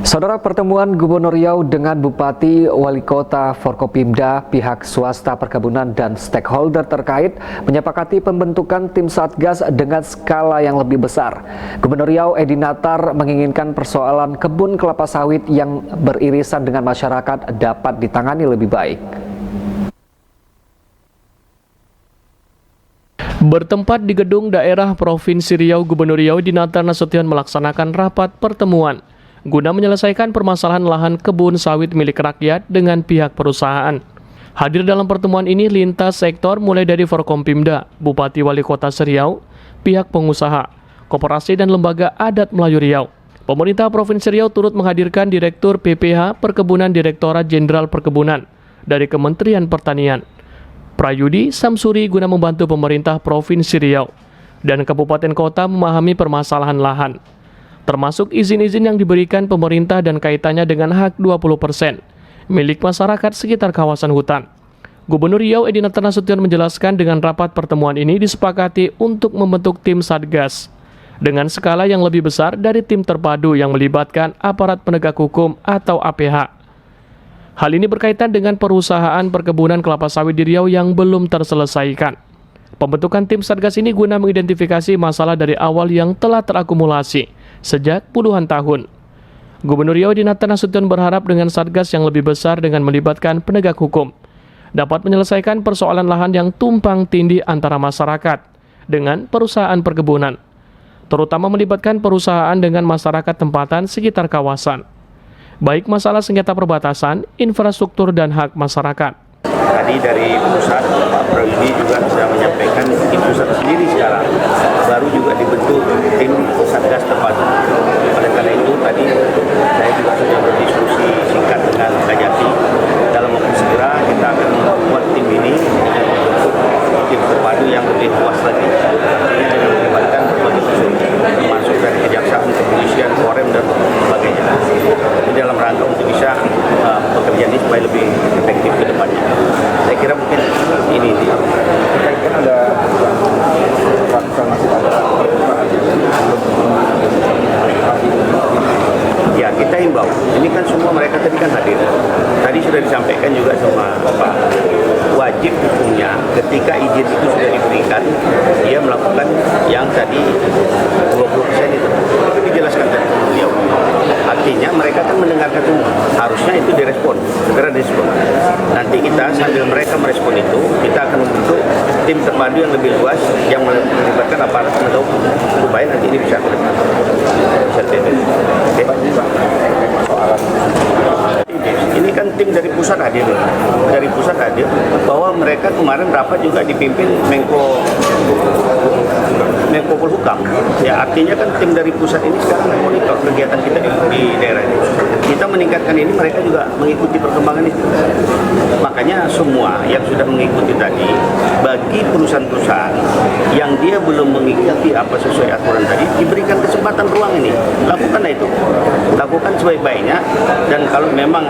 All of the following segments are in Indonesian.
Saudara, pertemuan Gubernur Riau dengan Bupati, Wali Kota, Forkopimda, pihak swasta perkebunan dan stakeholder terkait menyepakati pembentukan tim Satgas dengan skala yang lebih besar. Gubernur Riau Edi Natar menginginkan persoalan kebun kelapa sawit yang beririsan dengan masyarakat dapat ditangani lebih baik. Bertempat di gedung daerah Provinsi Riau, Gubernur Riau Edi Natar Nasution melaksanakan rapat pertemuan guna menyelesaikan permasalahan lahan kebun sawit milik rakyat dengan pihak perusahaan. Hadir dalam pertemuan ini lintas sektor mulai dari Forkompimda, Bupati Wali Kota Riau, pihak pengusaha, koperasi dan lembaga adat Melayu Riau. Pemerintah Provinsi Riau turut menghadirkan Direktur PPH Perkebunan Direktorat Jenderal Perkebunan dari Kementerian Pertanian, Prayudi Samsuri guna membantu pemerintah Provinsi Riau dan kabupaten kota memahami permasalahan lahan, termasuk izin-izin yang diberikan pemerintah dan kaitannya dengan hak 20% milik masyarakat sekitar kawasan hutan. Gubernur Riau Edi Natar Nasution menjelaskan dengan rapat pertemuan ini disepakati untuk membentuk tim Satgas dengan skala yang lebih besar dari tim terpadu yang melibatkan aparat penegak hukum atau APH. Hal ini berkaitan dengan perusahaan perkebunan kelapa sawit di Riau yang belum terselesaikan. Pembentukan tim Satgas ini guna mengidentifikasi masalah dari awal yang telah terakumulasi sejak puluhan tahun. Gubernur Riau Edi Natar Nasution berharap dengan Satgas yang lebih besar dengan melibatkan penegak hukum dapat menyelesaikan persoalan lahan yang tumpang tindih antara masyarakat dengan perusahaan perkebunan, terutama melibatkan perusahaan dengan masyarakat tempatan sekitar kawasan, baik masalah sengketa perbatasan, infrastruktur, dan hak masyarakat. Tadi dari pusat, Pak Prayudi juga sudah menyampaikan di pusat sendiri sekarang baru juga dibentuk tim Satgas terpadu. Oleh karena itu tadi saya juga sudah berdiskusi singkat dengan Kajati. Dalam waktu segera kita akan membuat tim ini dengan membentuk tim terpadu yang lebih luas lagi. Artinya dengan melibatkan berbagai unsur, termasuk dari kejaksaan, kepolisian, Korem dan sebagainya. Ini dalam rangka untuk bisa bekerja ini supaya lebih efektif ke depannya. Saya kira mungkin ini kan ada ratusan masih ada ya, kita himbau. Ini kan semua mereka tadi kan hadir. Tadi sudah disampaikan juga sama Bapak, wajib hukumnya ketika izin itu sudah diberikan, dia melakukan yang tadi 20% itu dijelaskan tadi beliau. Artinya mereka kan mendengarkan semua, harusnya itu direspon, segera direspon. Nanti kita sambil mereka merespon itu, kita akan membentuk tim terpadu yang lebih luas yang melibatkan aparat penegak hukum supaya nanti ini bisa ini kan tim dari pusat hadir, bahwa mereka kemarin rapat juga dipimpin Menko Polhukam. Ya, artinya kan tim dari pusat ini sekarang memonitor kegiatan kita di daerah ini. Kita meningkatkan ini, mereka juga mengikuti perkembangan itu. Makanya semua yang sudah mengikuti tadi, bagi perusahaan-perusahaan yang dia belum mengikuti apa sesuai aturan tadi, diberikan kesempatan ruang ini. Lakukanlah itu. Lakukan sebaik-baiknya, dan kalau memang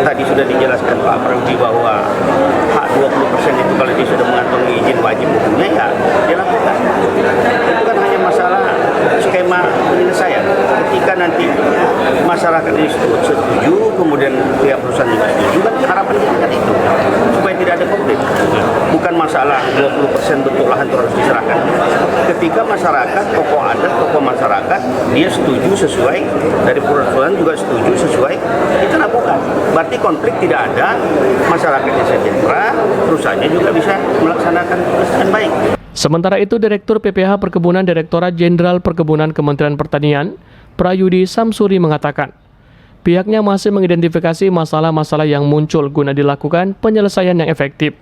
tadi sudah dijelaskan Pak Prayudi bahwa hak 20% itu kalau dia sudah mengantongi izin wajib hukumnya, ya dilakukan. Itu kan hanya masalah skema penyelesaian. Ketika nanti masyarakat ini setuju, kemudian pihak perusahaan juga setuju, kan harapan kita kan itu supaya tidak ada konflik. Bukan masalah 20% bentuk lahan itu harus diserahkan. Ketika masyarakat, tokoh adat, tokoh masyarakat, dia setuju sesuai, dari perusahaan juga setuju sesuai, kita lakukan. Berarti konflik tidak ada, masyarakatnya sejahtera, perusahaannya juga bisa melaksanakan dengan baik. Sementara itu, Direktur PPH Perkebunan Direktorat Jenderal Perkebunan Kementerian Pertanian, Prayudi Samsuri mengatakan, pihaknya masih mengidentifikasi masalah-masalah yang muncul guna dilakukan penyelesaian yang efektif.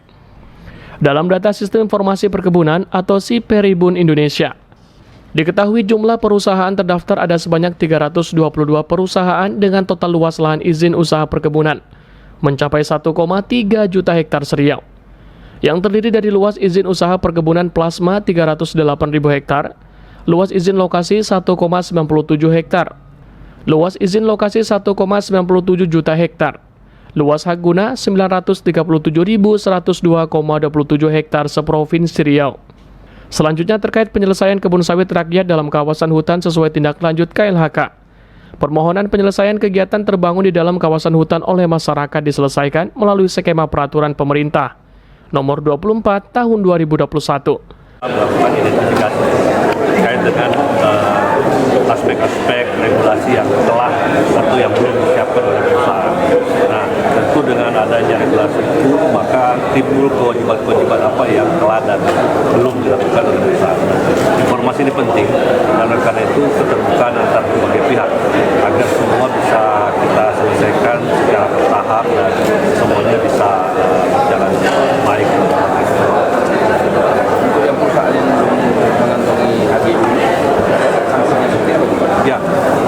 Dalam data Sistem Informasi Perkebunan atau SIPERIBUN Indonesia, diketahui jumlah perusahaan terdaftar ada sebanyak 322 perusahaan dengan total luas lahan izin usaha perkebunan mencapai 1,3 juta hektar Riau, yang terdiri dari luas izin usaha perkebunan plasma 308.000 hektar, luas izin lokasi 1,97 hektar, luas izin lokasi 1,97 juta hektar, luas hak guna 937.102,27 hektar seprovinsi Riau. Selanjutnya terkait penyelesaian kebun sawit rakyat dalam kawasan hutan sesuai tindak lanjut KLHK. Permohonan penyelesaian kegiatan terbangun di dalam kawasan hutan oleh masyarakat diselesaikan melalui skema peraturan pemerintah nomor 24 tahun 2021. Melakukan identifikasi terkait dengan aspek-aspek regulasi yang telah atau yang belum disiapkan oleh perusahaan. Nah, tentu dengan adanya regulasi itu maka timbul kewajiban-kewajiban apa yang telah dan belum dilakukan oleh perusahaan. Informasi ini penting dan karena itu keterbukaan antar berbagai pihak agar semua bisa kita selesaikan secara bertahap dan semuanya bisa berjalan baik. Yang perusahaan yang mengantongi HGU sanksinya seperti apa? Ya,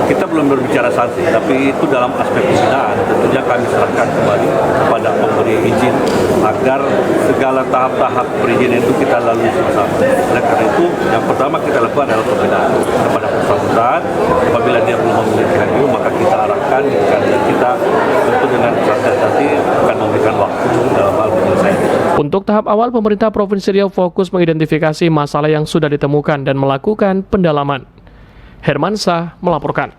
kita belum berbicara sanksi, tapi itu dalam aspek pembinaan. Tentunya kami serahkan kembali kepada pemberi izin agar segala tahap-tahap perizinan itu kita lalui sama-sama. Oleh karena itu, yang pertama kita lakukan adalah pembinaan kepada perusahaan. Apabila dia belum memiliki HGU, maka kita arahkan dan kita tentu dengan nanti akan memberikan waktu dalam hal penyelesaian. Untuk tahap awal, pemerintah Provinsi Riau fokus mengidentifikasi masalah yang sudah ditemukan dan melakukan pendalaman. Hermansyah melaporkan.